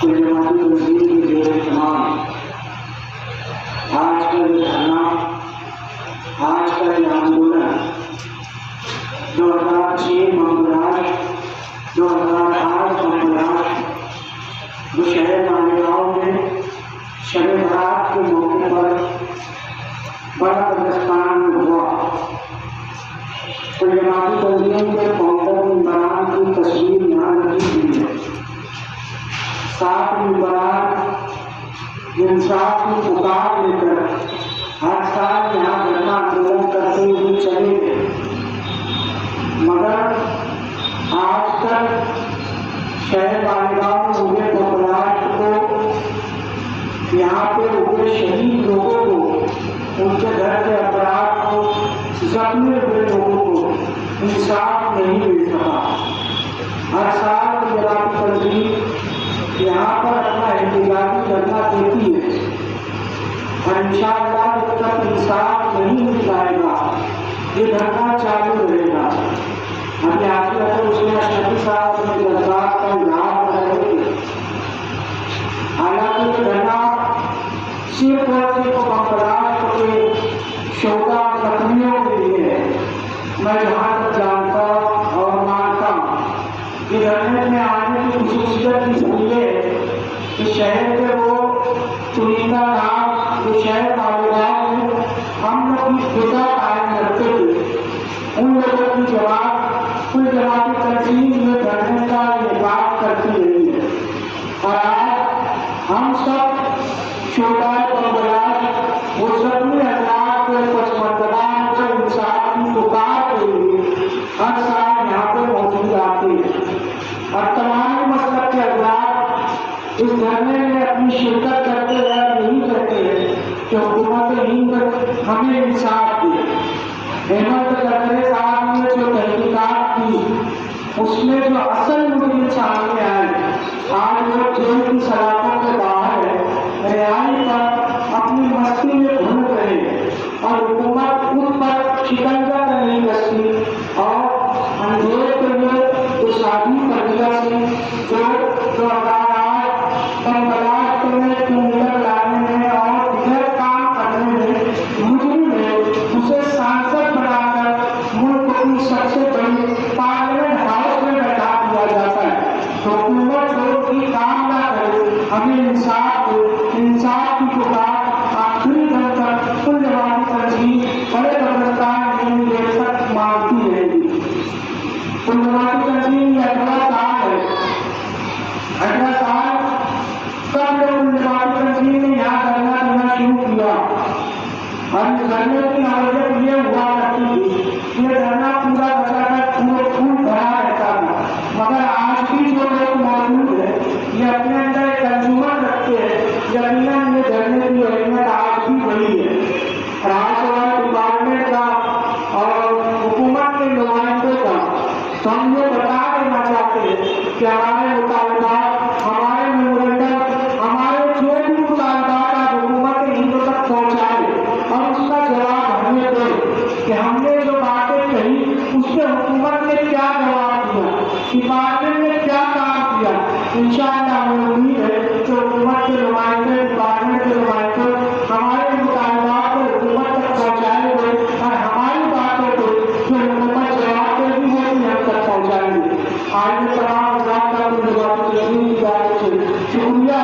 कुल जमाती तंजीम की जेर तमाम आज का ये धरना, आज का ये आंदोलन 2006 मंगलवार 2008 मंगलवार शहर मालेगांव में शब बारात के मौके पर बड़ा प्रदर्शन हुआ। कुल जमाती तंजीम के फाउंडर इमरान की तस्वीर यहाँ लगी हुई है। सात इमरान इंसाफ की पुकार लेकर हर साल यहाँ धरना आंदोलन करते हुए चले गए, मगर आज तक शहर मालेगांव में हुए घबराहट को, यहाँ पे हुए शहीद लोगों को, उनके घर के अपराध को, जख्मी हुए लोगों को इंसाफ नहीं मिल सका। हर साल जमाती तंजीम यहाँ पर अपना एहतजाजी करना देती है और इंशाअल्लाह जब तक इंसाफ नहीं मिल पाएगा ये धरना चालू रहेगा। अभी आगे अगर उसमें अशरफी साहब अपने जज्बात का इजहार कर रहे थे, हालांकि ये धरना सिर्फ और सिर्फ बर्दाश्त के शोधा जख्मियों के लिए है। मैं जहाँ तक जानता और मानता हूँ कि धरने में आने की खुसूसियत इसलिए है कि शहर के वो चुनिंदा नाम जो शहर मालेगांव में हम लोग की फिजा कायम करते थे, उन लोगों की जवाब कुल जमाती तंजीम में धरने का ये बात करती रही है। और आज हम सब शोधाए बरबराज वो सभी हजरात के पचमंदगान को इंसाफ की पुकार के लिए हर साल यहाँ पे मौजूद आते हैं और तमाम मसलक के हजरात इस धरने में अपनी शिरकत करते हैं। यही कहते हैं कि हुकूमत हिंद हमें इंसाफ दे। हेमंत करकरे साहब ने जो तहकीकात की उसमें जो असल मुद्दे सामने आए, आज वो जेल की सलाखों के बाहर है, रिहाई पर अपनी मस्ती में घूम रहे और हुकूमत खुद पर शिकंजा नहीं कसती और अंधेरे के लिए तो शादी प्रक्रिया से जो बर्दाश्त करने की निकल लाने में और इधर काम करने में मुजरिम है, उसे सांसद बनाकर मुल्क की सबसे बड़ी पार्लियामेंट हाउस में बैठा दिया जाता है। तो हुकूमत लोग की काम ना करे, हमें इंसाफ दो। इंसाफ की पुकार आखिरी दम तक कुल जमाती तंजीम बड़े कब्रिस्तान में देर तक मांगती रहेगी। कुल जमाती तंजीम में अगला साल है, अगला साल सब लोग कुल जमाती तंजीम ने यहाँ धरना देना शुरू किया और इस धरने की हालत ये हुआ करती थी, ये धरना पूरा बचाकर पूरे खून भरा रहता था। मगर आज भी जो लोग मौजूद है ये अपने अंदर एक अंजुमन रखते हैं, यकीनन ये धरने की अहमियत आज भी वही है। राजस्व डिपार्टमेंट का और हुकूमत के नुमाइंदों का तो हम ये बता देना चाहते हैं कि हमारे मुतालबात, हमारे मेमोरेंडम, हमारे जो भी मुतालबात आप हुकूमत हिंद तक पहुँचाए और उसका जवाब हमें दे कि हमने जो बातें कही उससे हुकूमत ने क्या जवाब दिया, डिपार्टमेंट ने क्या काम किया। इंशाअल्लाह हमें उम्मीद है कि हुकूमत के नुमाइंदे, डिपार्टमेंट के नुमाइंदे हमारे मुतालबात को हुकूमत तक पहुँचाएंगे और हमारी बातों को जो हुकूमत जवाब देगी वो भी हम तक पहुँचाएंगे। आज तमाम शुक्रिया